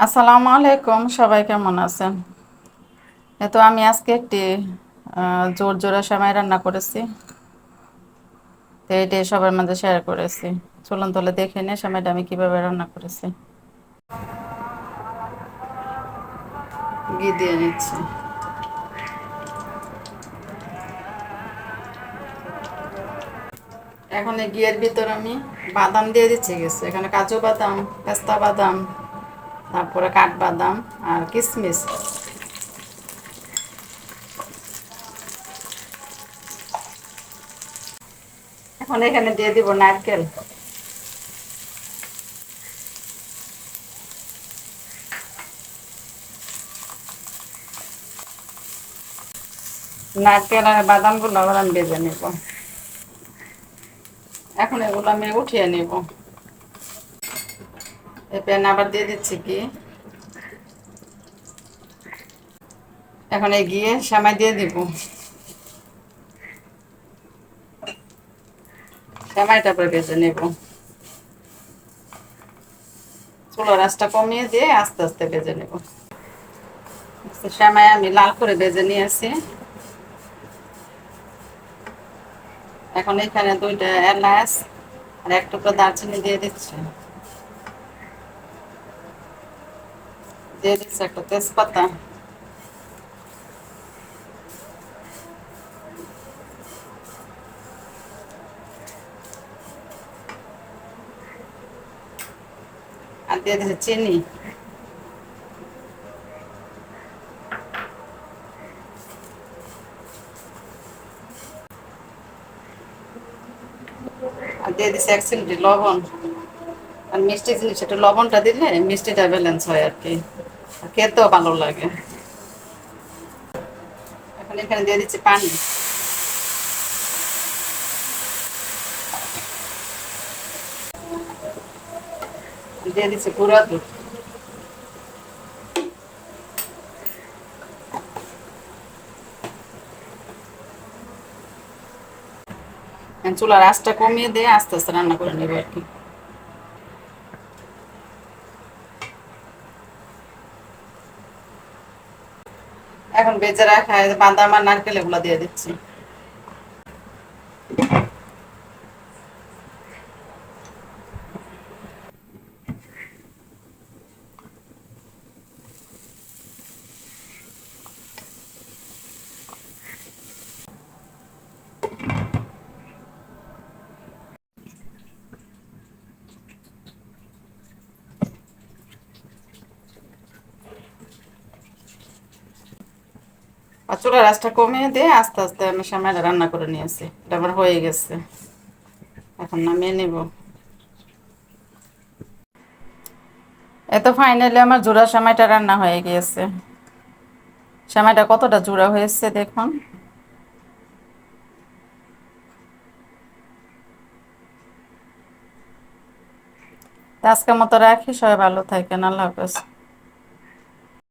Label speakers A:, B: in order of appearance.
A: আসসালামু আলাইকুম, সবাই কেমন আছেন? আমি আজকে একটি জোর জোড়া সেমাই রান্না করেছি। তো এটাই সবার মাঝে শেয়ার করেছি। চলুন তাহলে দেখে নিই সেমাইটা আমি কিভাবে রান্না করেছি। ঘি দিয়ে নিচ্ছি। এখন এই ঘিয়ের ভিতর আমি বাদাম দিয়ে দিচ্ছি কিছু। এখানে কাজু বাদাম, পেস্তা বাদাম, তারপরে কাঠবাদাম আর কিশমিশ। এখন এখানে দিয়ে দিব নারকেল। নারকেল আর বাদামগুলো আবার আমি ভেজে নেব। এখন এগুলো আমি উঠিয়ে নেব। এই প্যান আবার দিয়ে দিচ্ছি কি। এখন এই গিয়ে সেমাই দিয়ে দিব। সেমাইটা পরে ভেজে নেব। চুলার আঁচটা কমিয়ে দিয়ে আস্তে আস্তে ভেজে নেব। সেমাই আমি লাল করে ভেজে নিয়েছি। এখন এখানে দুইটা এলাচ আর এক টুকরো দারচিনি দিয়ে দিচ্ছি। দিয়ে দিচ্ছি একটা তেজপাতা। আর দিয়ে দিচ্ছি চিনি। আর দিয়ে দিচ্ছি 1 চিমটি লবণ। আর মিষ্টি জিনিস একটু লবণটা দিলে মিষ্টিটা ব্যালেন্স হয় আর কি, আর খেতেও ভালো লাগে। এখন এখানে দিয়ে দিচ্ছি পানি। দিয়ে দিচ্ছি গুঁড়া দুধ। চুলার আঁচটা কমিয়ে দিয়ে আস্তে আস্তে রান্না করে নেবো আর কি। এখন বেজে রাখা বাদাম আর নারকেল এগুলো দিয়ে দিচ্ছি। আর চুলার আঁচটা কমিয়ে দিয়ে আস্তে আস্তে আমি সেমাইটা রান্না করে নিয়েছি। এটা আমার হয়ে গেছে। এখন নামিয়ে নিব। ফাইনালি আমার জোড়া সেমাইটা রান্না হয়ে গিয়েছে। সেমাইটা কতটা জোড়া হয়েছে দেখুন। আজকের মতো রাখি, সবাই ভালো থাকেন, আল্লাহ হাফেজ।